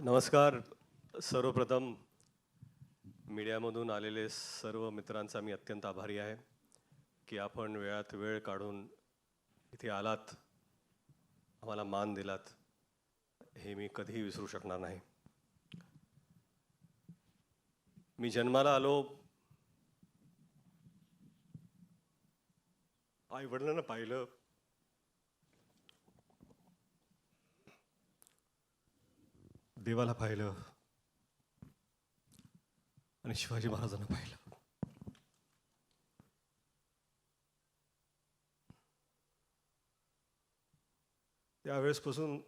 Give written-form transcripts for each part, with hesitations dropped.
नमस्कार. सर्वप्रथम मीडियामधून आलेले सर्व मित्रांचा मी अत्यंत आभारी आहे की आपण वेळात वेळ काढून इथे आलात, आम्हाला मान दिलात, हे मी कधीही विसरू शकणार नाही. मी जन्माला आलो, आई वडिलांना पाहिलं, देवाला पाहिलं आणि शिवाजी महाराजांना पाहिलं. त्यावेळेसपासून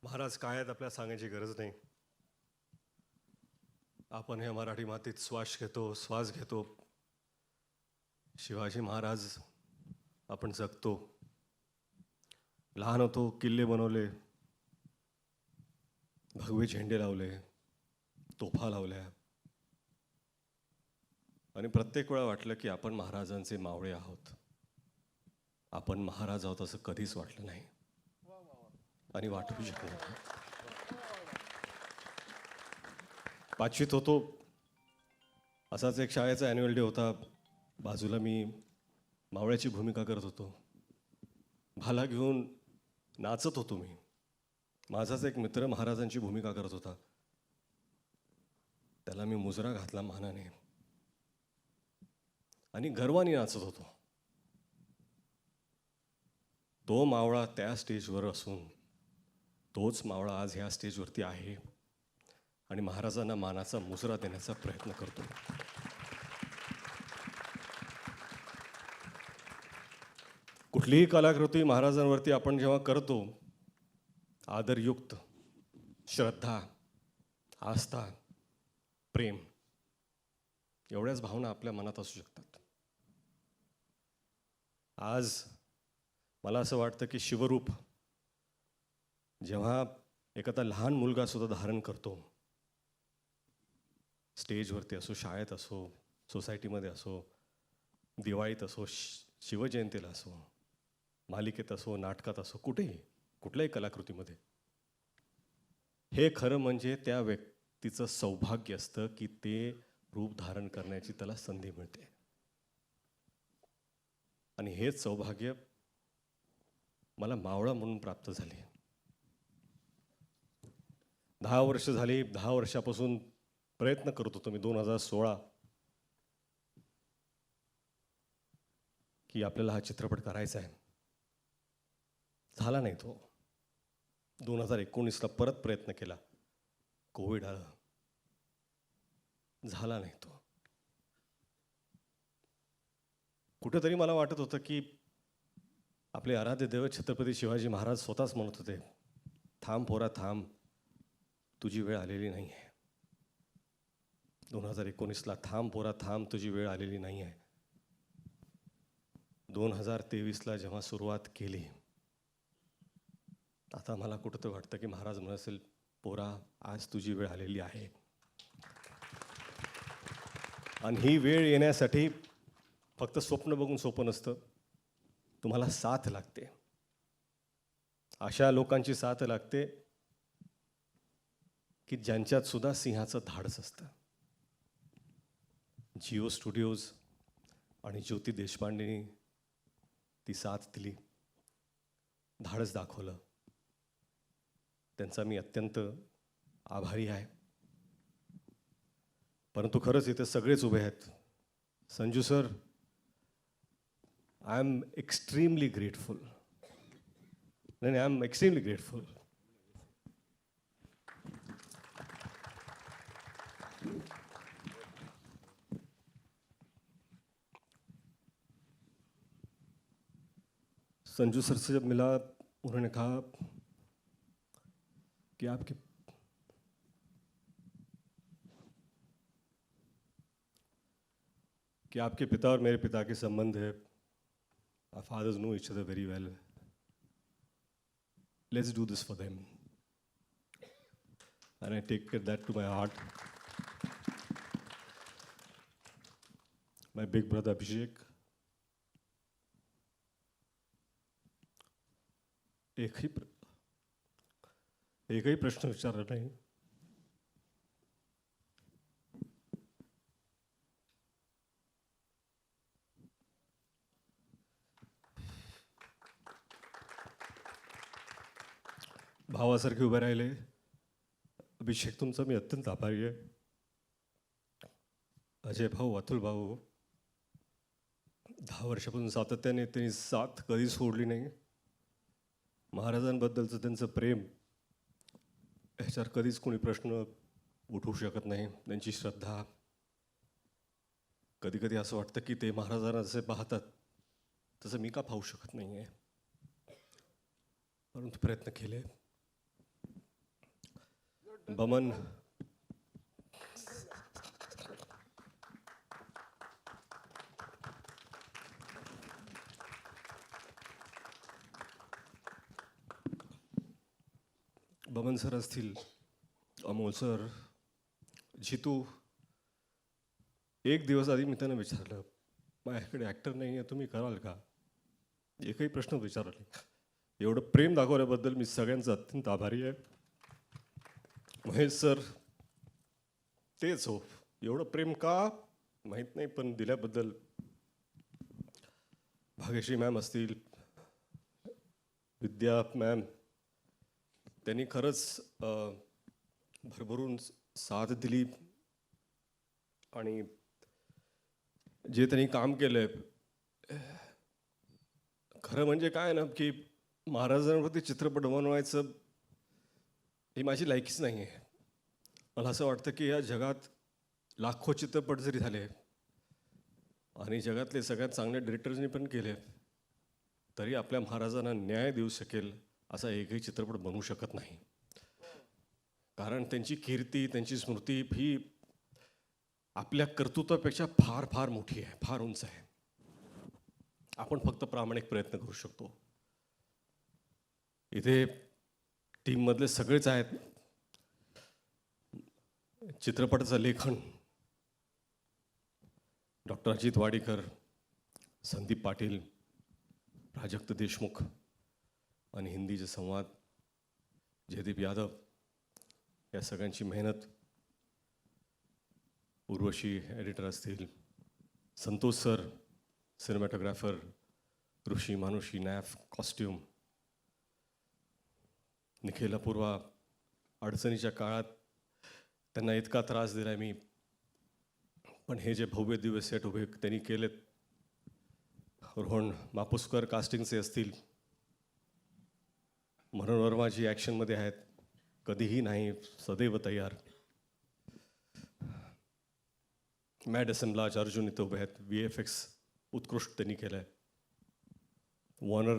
महाराज काय आहेत आपल्याला सांगायची गरज नाही. आपण हे मराठी मातीत श्वास घेतो. शिवाजी महाराज आपण जगतो. लहान होतो, किल्ले बनवले, भगवे झेंडे लावले, तोफा लावल्या आणि प्रत्येक वेळा वाटलं की आपण महाराजांचे मावळे आहोत. आपण महाराज आहोत असं कधीच वाटलं नाही आणि वाटू शकलं नाही. पाचवीत होतो, असाच एक शाळेचा ॲन्युअल डे होता. बाजूला मी मावळ्याची भूमिका करत होतो. भाला घेऊन नाचत होतो मी. माझाच एक मित्र महाराजांची भूमिका करत होता. त्याला मी मुजरा घातला मानाने आणि गर्वाने नाचत होतो. तो मावळा त्या स्टेजवर असून तोच मावळा आज ह्या स्टेजवरती आहे आणि महाराजांना मानाचा मुजरा देण्याचा प्रयत्न करतो. कुठलीही कलाकृती महाराजांवरती आपण जेव्हा करतो, आदरयुक्त, श्रद्धा, आस्था, प्रेम एवढ्याच भावना आपल्या मनात असू शकतात. आज मला असं वाटतं की शिवरूप जेव्हा एखादा लहान मुलगा सुद्धा धारण करतो, स्टेजवरती असो, शाळेत असो, सोसायटीमध्ये असो, दिवाळीत असो, शिवजयंतीला असो, मालिकेत असो, नाटकात असो, कुठल्याही कलाकृतीमध्ये, हे खरं म्हणजे त्या व्यक्तीचं सौभाग्य असतं की ते रूप धारण करण्याची त्याला संधी मिळते. आणि हेच सौभाग्य मला मावळा म्हणून प्राप्त झाले. 10 वर्ष झाली. 10 वर्षापासून प्रयत्न करत होतो मी 2016 की आपल्याला हा चित्रपट करायचा आहे. झाला नाही तो. 2019ला परत प्रयत्न केला. कोविड आलं, झाला नाही तो. कुठेतरी मला वाटत होतं की आपले आराध्य दैवत छत्रपती शिवाजी महाराज स्वतःच म्हणत होते, थांब पोरा थांब, तुझी वेळ आलेली नाही आहे. 2019ला थांब पोरा थांब, तुझी वेळ आलेली नाही आहे. 2023ला जेव्हा सुरुवात केली, आता मला कुठं तर वाटतं की महाराज म्हणत असेल, पोरा आज तुझी वेळ आलेली आहे. आणि ही वेळ येण्यासाठी फक्त स्वप्न बघून सोपं नसतं. तुम्हाला साथ लागते. अशा लोकांची साथ लागते की ज्यांच्यात सुद्धा सिंहाचं धाडस असतं. जिओ स्टुडिओज आणि ज्योती देशपांडेंनी ती साथ दिली, धाडस दाखवलं. त्यांचा मी अत्यंत आभारी आहे. परंतु खरंच इथे सगळेच उभे आहेत. Sanju sir, I am extremely grateful. नाही, I am extremely grateful. Sanju sir से जब मिला, उन्होंने कहा कि आपके पिता और मेरे पिता के संबंध है. Our fathers know each other very well. Let's do this for them. And I take that to my heart. My big brother Abhishek, एकही प्रश्न विचारला नाही. भावासारखे उभे राहिले. अभिषेक, तुमचा मी अत्यंत आभारी आहे. अजय भाऊ, अतुल भाऊ, 10 वर्षापासून सातत्याने त्यांनी साथ कधी सोडली नाही. महाराजांबद्दलचं त्यांचं प्रेम ह्याच्यावर कधीच कोणी प्रश्न उठवू शकत नाही. त्यांची श्रद्धा, कधी कधी असं वाटतं की ते महाराजांना जसे पाहतात तसं मी का पाहू शकत नाही आहे, परंतु प्रयत्न केले. बमन, बमन सर असतील, अमोल सर, जितू. एक दिवस आधी मी त्यांना विचारलं, माझ्याकडे ॲक्टर नाही आहे, तुम्ही कराल का? एकही प्रश्न विचारला नाही. एवढं प्रेम दाखवल्याबद्दल मी सगळ्यांचा अत्यंत आभारी आहे. महेश सर, तेच हो, एवढं प्रेम का माहीत नाही, पण दिल्याबद्दल. भाग्यश्री मॅम असतील, विद्या मॅम, त्यांनी खरंच भरभरून साथ दिली. आणि जे त्यांनी काम केलं, खरं म्हणजे काय ना, की महाराजांवरती चित्रपट बनवायचं ही माझी लायकीच नाही आहे. मला असं वाटतं की या जगात लाखो चित्रपट जरी झाले आणि जगातले सगळ्यात चांगले डिरेक्टर्सनी पण केले, तरी आपल्या महाराजांना न्याय देऊ शकेल असा एकही चित्रपट बनवू शकत नाही. कारण त्यांची कीर्ती, त्यांची स्मृती ही आपल्या कर्तृत्वापेक्षा फार फार मोठी आहे, फार उंच आहे. आपण फक्त प्रामाणिक प्रयत्न करू शकतो. इथे टीममधले सगळेच आहेत. चित्रपटाचं लेखन डॉक्टर अजित वाडीकर, संदीप पाटील, प्राजक्त देशमुख, आणि हिंदीचे संवाद जयदीप यादव. या सगळ्यांची मेहनत. उर्वशी एडिटर असतील, संतोष सर सिनेमॅटोग्राफर, ऋषी मानुषी नॅफ कॉस्ट्यूम, निखिल अपूर्वा. अडचणीच्या काळात त्यांना इतका त्रास दिला मी, पण हे जे भव्य दिवस सेट उभे त्यांनी केलेत. रोहन मापुसकर कास्टिंगचे असतील, मनोहर वर्माजी ॲक्शनमध्ये आहेत, कधीही नाही, सदैव तयार. मॅड असेंब्लाज अर्जुन इथं उभे आहेत. VFX उत्कृष्ट त्यांनी केलं आहे. वॉर्नर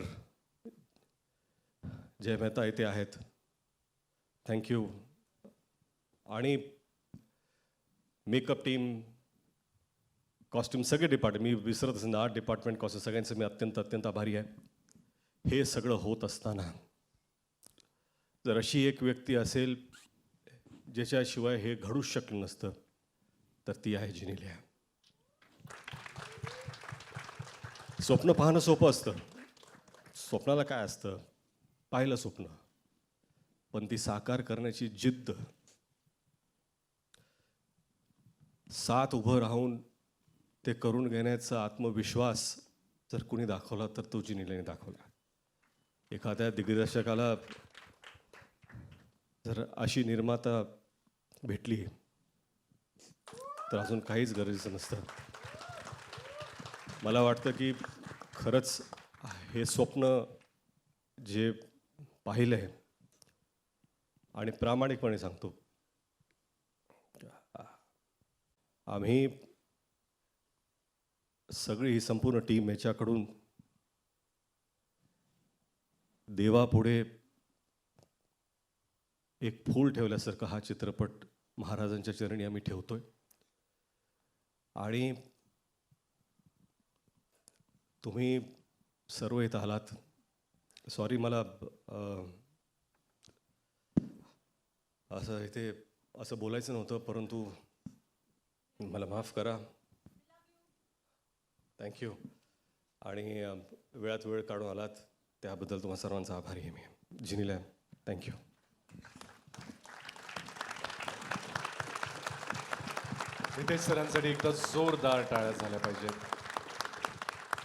जय मेहता इथे आहेत, थँक्यू. आणि मेकअप टीम, कॉस्ट्यूम, सगळे डिपार्टमेंट, मी विसरत असेल, आर्ट डिपार्टमेंट, कॉस्ट्यूम, सगळ्यांचं मी अत्यंत अत्यंत आभारी आहे. हे सगळं होत असताना जर अशी एक व्यक्ती असेल ज्याच्याशिवाय हे घडूच शकलं नसतं, तर ती आहे जिनिलिया. स्वप्न पाहणं सोपं असतं. स्वप्नाला काय असतं, पाहिलं स्वप्न, पण ती साकार करण्याची जिद्द, साथ उभं राहून ते करून घेण्याचा आत्मविश्वास जर कुणी दाखवला तर तो जिनिलियाने दाखवला. एखाद्या दिग्दर्शकाला जर अशी निर्माता भेटली तर अजून काहीच गरजेचं नसतं. मला वाटतं की खरंच हे स्वप्न जे पाहिलं आहे, आणि प्रामाणिकपणे सांगतो, आम्ही सगळी ही संपूर्ण टीम याच्याकडून देवापुढे एक फूल ठेवल्यासारखं हा चित्रपट महाराजांच्या चरणी आम्ही ठेवतोय. आणि तुम्ही सर्व इथं आलात. सॉरी, मला असं इथे असं बोलायचं नव्हतं, परंतु मला माफ करा. थँक्यू. आणि वेळात वेळ काढून आलात त्याबद्दल तुम्हा सर्वांचा आभारी आहे मी. जिनिलिया, थँक्यू. नितेश सरांसाठी एकदा जोरदार टाळ्या झाल्या पाहिजेत.